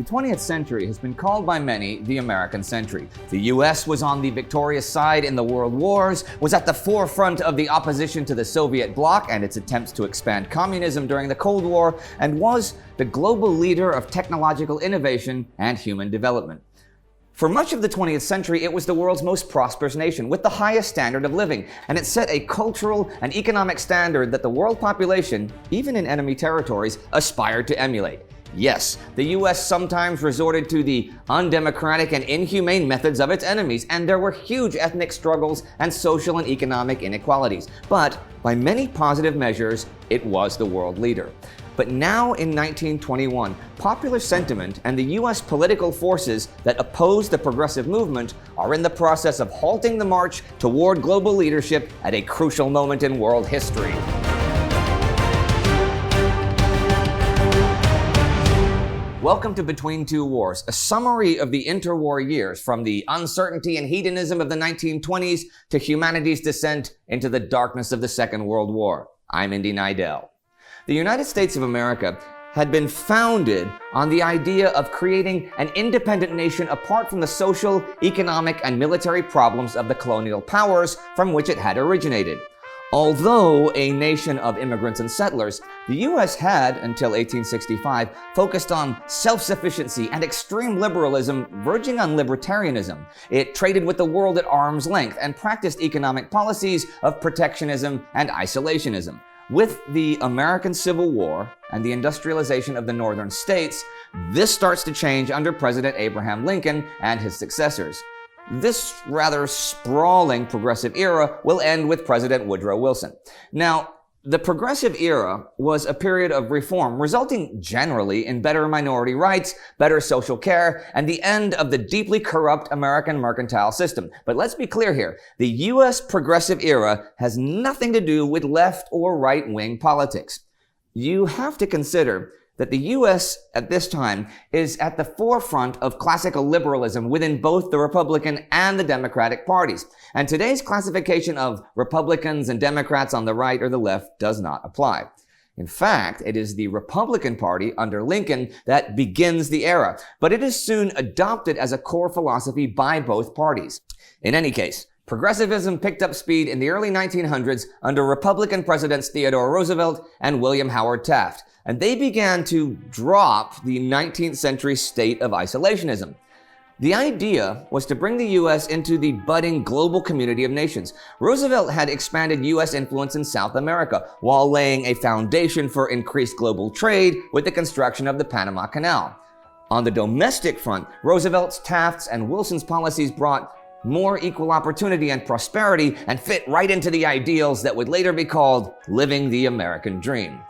The 20th century has been called by many the American century. The US was on the victorious side in the world wars, was at the forefront of the opposition to the Soviet bloc and its attempts to expand communism during the Cold War, and was the global leader of technological innovation and human development. For much of the 20th century, it was the world's most prosperous nation, with the highest standard of living, and it set a cultural and economic standard that the world population, even in enemy territories, aspired to emulate. Yes, the US sometimes resorted to the undemocratic and inhumane methods of its enemies, and there were huge ethnic struggles and social and economic inequalities. But by many positive measures, it was the world leader. But now in 1921, popular sentiment and the US political forces that oppose the progressive movement are in the process of halting the march toward global leadership at a crucial moment in world history. Welcome to Between Two Wars, a summary of the interwar years, from the uncertainty and hedonism of the 1920s to humanity's descent into the darkness of the Second World War. I'm Indy Neidell. The United States of America had been founded on the idea of creating an independent nation apart from the social, economic, and military problems of the colonial powers from which it had originated. Although a nation of immigrants and settlers, the US had, until 1865, focused on self-sufficiency and extreme liberalism verging on libertarianism. It traded with the world at arm's length and practiced economic policies of protectionism and isolationism. With the American Civil War and the industrialization of the northern states, this starts to change under President Abraham Lincoln and his successors. This rather sprawling progressive era will end with President Woodrow Wilson. Now, the progressive era was a period of reform, resulting generally in better minority rights, better social care, and the end of the deeply corrupt American mercantile system. But let's be clear here. The US progressive era has nothing to do with left or right-wing politics. You have to consider that the US at this time is at the forefront of classical liberalism within both the Republican and the Democratic parties. And today's classification of Republicans and Democrats on the right or the left does not apply. In fact, it is the Republican Party under Lincoln that begins the era, but it is soon adopted as a core philosophy by both parties. In any case, progressivism picked up speed in the early 1900s under Republican presidents Theodore Roosevelt and William Howard Taft, and they began to drop the 19th century state of isolationism. The idea was to bring the US into the budding global community of nations. Roosevelt had expanded US influence in South America while laying a foundation for increased global trade with the construction of the Panama Canal. On the domestic front, Roosevelt's, Taft's, and Wilson's policies brought more equal opportunity and prosperity and fit right into the ideals that would later be called living the American dream.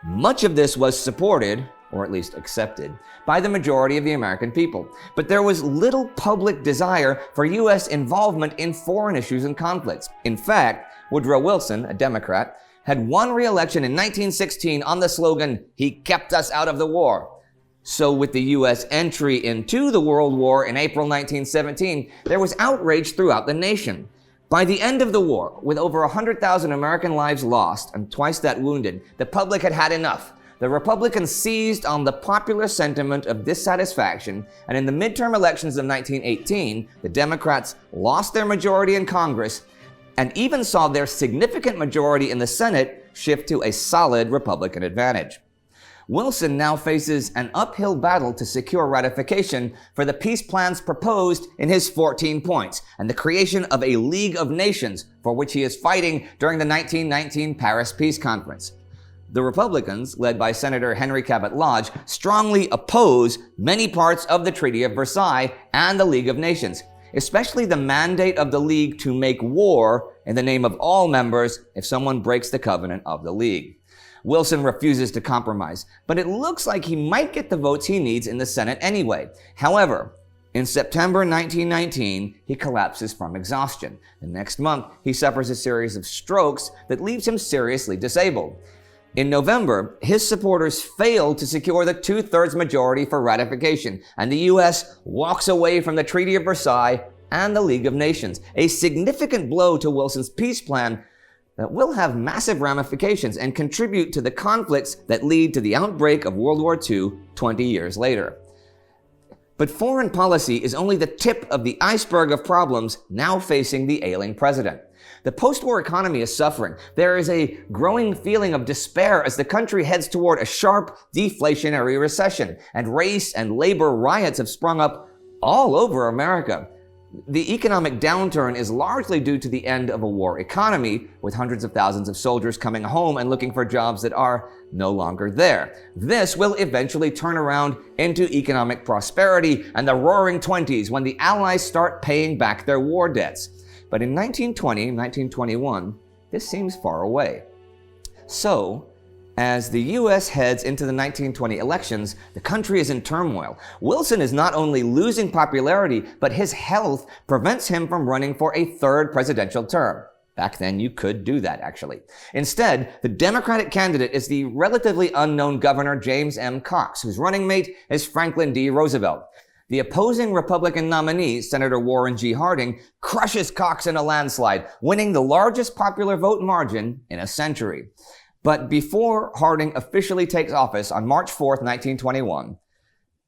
Much of this was supported, or at least accepted, by the majority of the American people. But there was little public desire for US involvement in foreign issues and conflicts. In fact, Woodrow Wilson, a Democrat, had won re-election in 1916 on the slogan, "He kept us out of the war." So with the US entry into the World War in April 1917, there was outrage throughout the nation. By the end of the war, with over 100,000 American lives lost and twice that wounded, the public had had enough. The Republicans seized on the popular sentiment of dissatisfaction, and in the midterm elections of 1918, the Democrats lost their majority in Congress and even saw their significant majority in the Senate shift to a solid Republican advantage. Wilson now faces an uphill battle to secure ratification for the peace plans proposed in his 14 points and the creation of a League of Nations, for which he is fighting during the 1919 Paris Peace Conference. The Republicans, led by Senator Henry Cabot Lodge, strongly oppose many parts of the Treaty of Versailles and the League of Nations, especially the mandate of the League to make war in the name of all members if someone breaks the covenant of the League. Wilson refuses to compromise, but it looks like he might get the votes he needs in the Senate anyway. However, in September 1919, he collapses from exhaustion. The next month, he suffers a series of strokes that leaves him seriously disabled. In November, his supporters failed to secure the two-thirds majority for ratification, and the US walks away from the Treaty of Versailles and the League of Nations, a significant blow to Wilson's peace plan that will have massive ramifications and contribute to the conflicts that lead to the outbreak of World War II 20 years later. But foreign policy is only the tip of the iceberg of problems now facing the ailing president. The post-war economy is suffering. There is a growing feeling of despair as the country heads toward a sharp deflationary recession, and race and labor riots have sprung up all over America. The economic downturn is largely due to the end of a war economy, with hundreds of thousands of soldiers coming home and looking for jobs that are no longer there. This will eventually turn around into economic prosperity and the roaring 20s when the Allies start paying back their war debts. But in 1920, 1921, this seems far away. So, as the US heads into the 1920 elections, the country is in turmoil. Wilson is not only losing popularity, but his health prevents him from running for a third presidential term. Back then, you could do that, actually. Instead, the Democratic candidate is the relatively unknown Governor James M. Cox, whose running mate is Franklin D. Roosevelt. The opposing Republican nominee, Senator Warren G. Harding, crushes Cox in a landslide, winning the largest popular vote margin in a century. But before Harding officially takes office on March 4, 1921,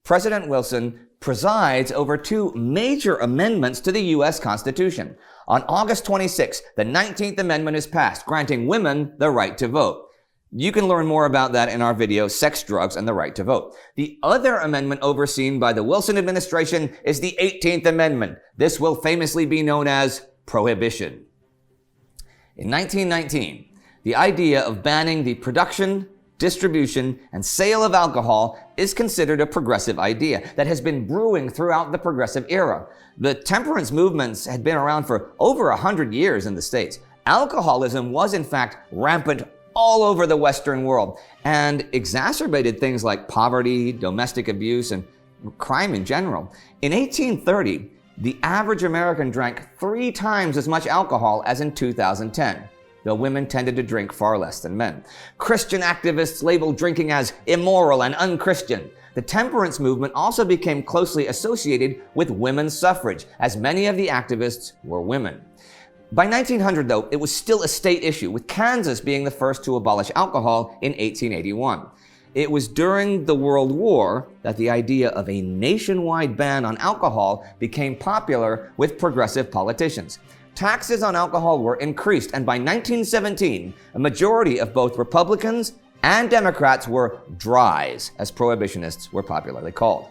President Wilson presides over two major amendments to the U.S. Constitution. On August 26, the 19th Amendment is passed, granting women the right to vote. You can learn more about that in our video, Sex, Drugs, and the Right to Vote. The other amendment overseen by the Wilson administration is the 18th Amendment. This will famously be known as Prohibition. In 1919, the idea of banning the production, distribution, and sale of alcohol is considered a progressive idea that has been brewing throughout the progressive era. The temperance movements had been around for over 100 years in the States. Alcoholism was in fact rampant all over the Western world and exacerbated things like poverty, domestic abuse, and crime in general. In 1830, the average American drank 3 times as much alcohol as in 2010. Though women tended to drink far less than men. Christian activists labeled drinking as immoral and unchristian. The temperance movement also became closely associated with women's suffrage, as many of the activists were women. By 1900, though, it was still a state issue, with Kansas being the first to abolish alcohol in 1881. It was during the World War that the idea of a nationwide ban on alcohol became popular with progressive politicians. Taxes on alcohol were increased, and by 1917, a majority of both Republicans and Democrats were dries, as prohibitionists were popularly called.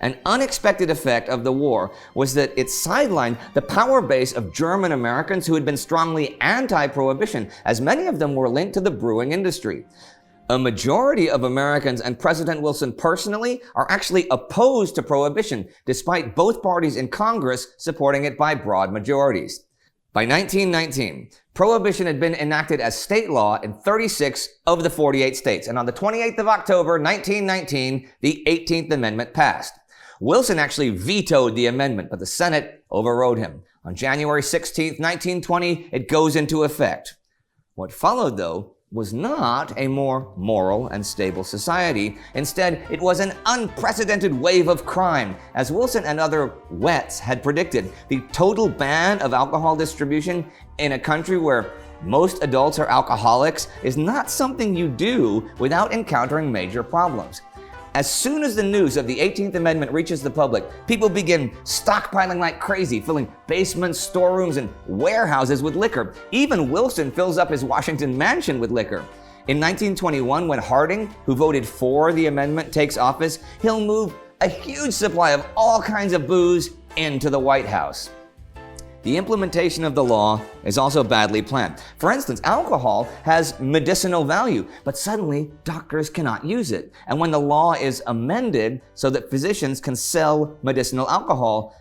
An unexpected effect of the war was that it sidelined the power base of German Americans who had been strongly anti-prohibition, as many of them were linked to the brewing industry. A majority of Americans and President Wilson personally are actually opposed to prohibition, despite both parties in Congress supporting it by broad majorities. By 1919, prohibition had been enacted as state law in 36 of the 48 states, and on the 28th of October, 1919, the 18th Amendment passed. Wilson actually vetoed the amendment, but the Senate overrode him. On January 16, 1920, it goes into effect. What followed, though, was not a more moral and stable society. Instead, it was an unprecedented wave of crime. As Wilson and other wets had predicted, the total ban of alcohol distribution in a country where most adults are alcoholics is not something you do without encountering major problems. As soon as the news of the 18th Amendment reaches the public, people begin stockpiling like crazy, filling basements, storerooms, and warehouses with liquor. Even Wilson fills up his Washington mansion with liquor. In 1921, when Harding, who voted for the amendment, takes office, he'll move a huge supply of all kinds of booze into the White House. The implementation of the law is also badly planned. For instance, alcohol has medicinal value, but suddenly doctors cannot use it. And when the law is amended so that physicians can sell medicinal alcohol,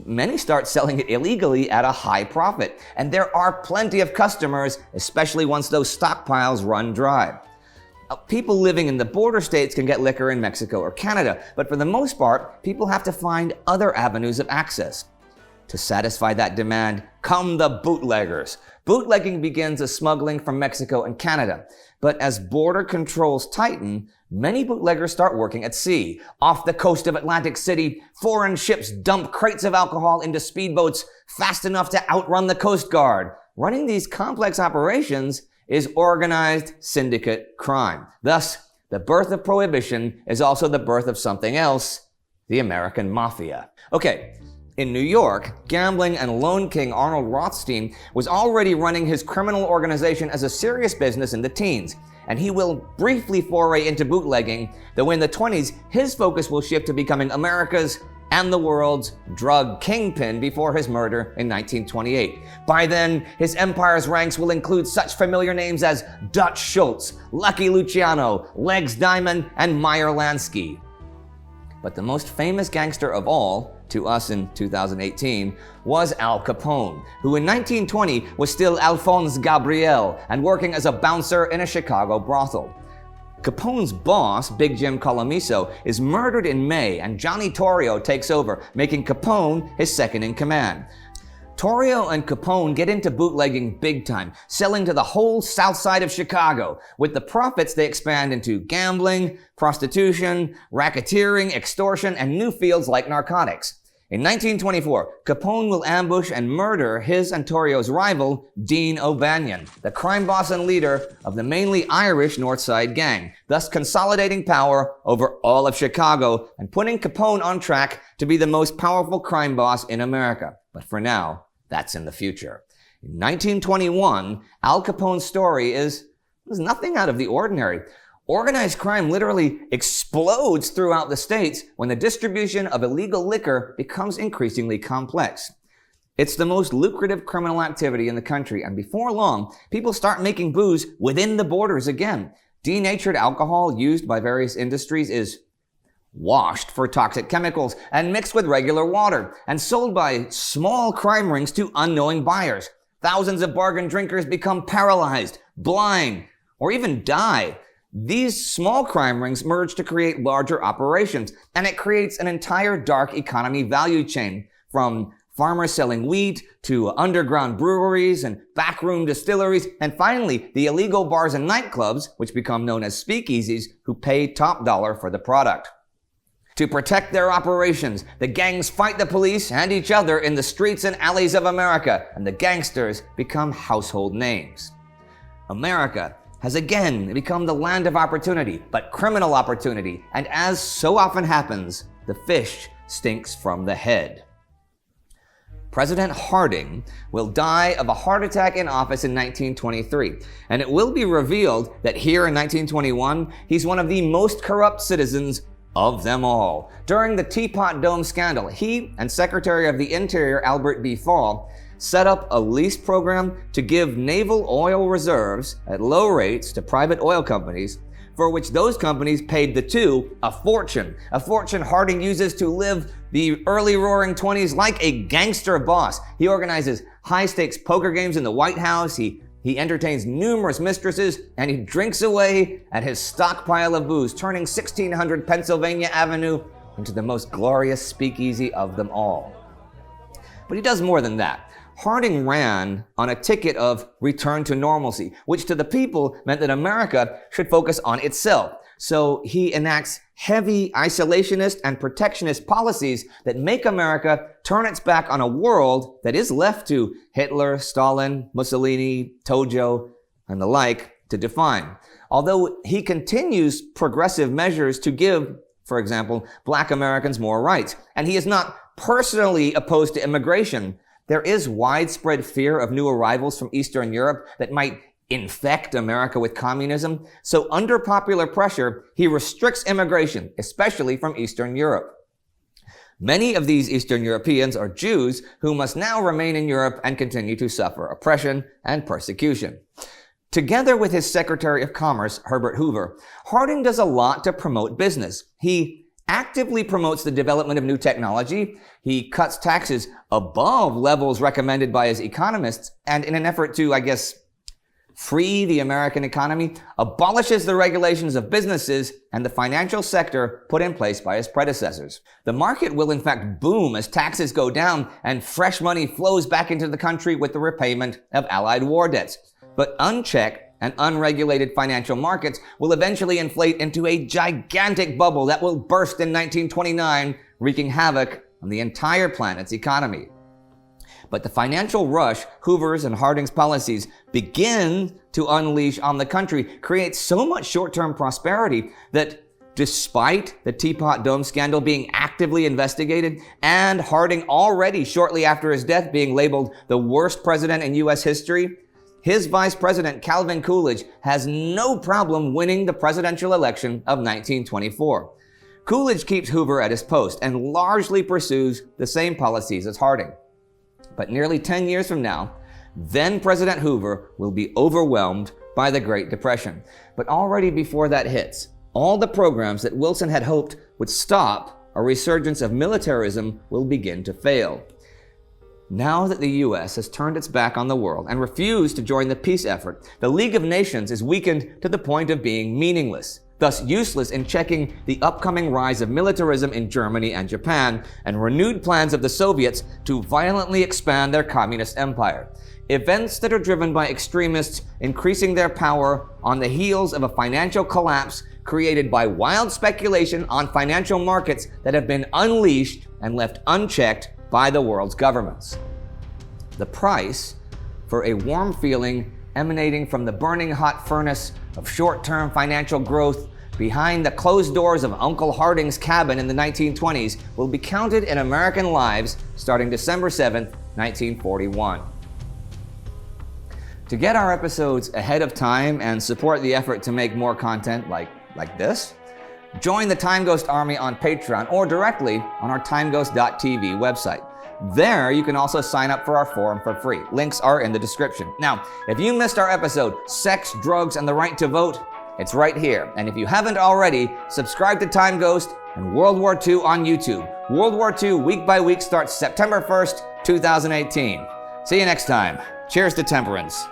many start selling it illegally at a high profit. And there are plenty of customers, especially once those stockpiles run dry. People living in the border states can get liquor in Mexico or Canada, but for the most part, people have to find other avenues of access. To satisfy that demand come the bootleggers. Bootlegging begins as smuggling from Mexico and Canada. But as border controls tighten, many bootleggers start working at sea. Off the coast of Atlantic City, foreign ships dump crates of alcohol into speedboats fast enough to outrun the Coast Guard. Running these complex operations is organized syndicate crime. Thus, the birth of prohibition is also the birth of something else, the American mafia. Okay, in New York, gambling and loan king Arnold Rothstein was already running his criminal organization as a serious business in the teens, and he will briefly foray into bootlegging, though in the 20s, his focus will shift to becoming America's and the world's drug kingpin before his murder in 1928. By then, his empire's ranks will include such familiar names as Dutch Schultz, Lucky Luciano, Legs Diamond, and Meyer Lansky. But the most famous gangster of all, to us in 2018, was Al Capone, who in 1920 was still Alphonse Gabriel and working as a bouncer in a Chicago brothel. Capone's boss, Big Jim Colomiso, is murdered in May and Johnny Torrio takes over, making Capone his second in command. Torrio and Capone get into bootlegging big time, selling to the whole south side of Chicago. With the profits, they expand into gambling, prostitution, racketeering, extortion, and new fields like narcotics. In 1924, Capone will ambush and murder his and Torrio's rival, Dean O'Banion, the crime boss and leader of the mainly Irish North Side Gang, thus consolidating power over all of Chicago and putting Capone on track to be the most powerful crime boss in America. But for now, that's in the future. In 1921, Al Capone's story is nothing out of the ordinary. Organized crime literally explodes throughout the states when the distribution of illegal liquor becomes increasingly complex. It's the most lucrative criminal activity in the country, and before long, people start making booze within the borders again. Denatured alcohol used by various industries is washed for toxic chemicals and mixed with regular water and sold by small crime rings to unknowing buyers. Thousands of bargain drinkers become paralyzed, blind, or even die. These small crime rings merge to create larger operations, and it creates an entire dark economy value chain, from farmers selling wheat to underground breweries and backroom distilleries, and finally the illegal bars and nightclubs, which become known as speakeasies, who pay top dollar for the product. To protect their operations, the gangs fight the police and each other in the streets and alleys of America, and the gangsters become household names. America has again become the land of opportunity, but criminal opportunity, and as so often happens, the fish stinks from the head. President Harding will die of a heart attack in office in 1923, and it will be revealed that here in 1921, he's one of the most corrupt citizens of them all. During the Teapot Dome scandal, he and Secretary of the Interior Albert B. Fall set up a lease program to give naval oil reserves at low rates to private oil companies, for which those companies paid the two a fortune Harding uses to live the early roaring 20s like a gangster boss. He organizes high-stakes poker games in the White House, he entertains numerous mistresses, and he drinks away at his stockpile of booze, turning 1600 Pennsylvania Avenue into the most glorious speakeasy of them all. But he does more than that. Harding ran on a ticket of return to normalcy, which to the people meant that America should focus on itself. So he enacts heavy isolationist and protectionist policies that make America turn its back on a world that is left to Hitler, Stalin, Mussolini, Tojo, and the like to define. Although he continues progressive measures to give, for example, Black Americans more rights, and he is not personally opposed to immigration, there is widespread fear of new arrivals from Eastern Europe that might infect America with communism. So under popular pressure, he restricts immigration, especially from Eastern Europe. Many of these Eastern Europeans are Jews who must now remain in Europe and continue to suffer oppression and persecution. Together with his Secretary of Commerce, Herbert Hoover, Harding does a lot to promote business. He actively promotes the development of new technology. He cuts taxes above levels recommended by his economists, and in an effort to, free the American economy, abolishes the regulations of businesses and the financial sector put in place by his predecessors. The market will in fact boom as taxes go down and fresh money flows back into the country with the repayment of Allied war debts. But unchecked and unregulated financial markets will eventually inflate into a gigantic bubble that will burst in 1929, wreaking havoc on the entire planet's economy. But the financial rush Hoover's and Harding's policies begin to unleash on the country creates so much short-term prosperity that Despite the Teapot Dome scandal being actively investigated and Harding already shortly after his death being labeled the worst president in U.S. history, his vice president, Calvin Coolidge, has no problem winning the presidential election of 1924. Coolidge keeps Hoover at his post and largely pursues the same policies as Harding. But nearly 10 years from now, then President Hoover will be overwhelmed by the Great Depression. But already before that hits, all the programs that Wilson had hoped would stop a resurgence of militarism will begin to fail. Now that the U.S. has turned its back on the world and refused to join the peace effort, the League of Nations is weakened to the point of being meaningless, thus useless in checking the upcoming rise of militarism in Germany and Japan and renewed plans of the Soviets to violently expand their communist empire. Events that are driven by extremists increasing their power on the heels of a financial collapse created by wild speculation on financial markets that have been unleashed and left unchecked by the world's governments. The price for a warm feeling emanating from the burning hot furnace of short-term financial growth behind the closed doors of Uncle Harding's cabin in the 1920s will be counted in American lives starting December 7th, 1941. To get our episodes ahead of time and support the effort to make more content like this, join the TimeGhost Army on Patreon or directly on our timeghost.tv website. There, you can also sign up for our forum for free. Links are in the description. Now, if you missed our episode, Sex, Drugs, and the Right to Vote, it's right here. And if you haven't already, subscribe to TimeGhost and World War II on YouTube. World War II week by week starts September 1st, 2018. See you next time. Cheers to temperance.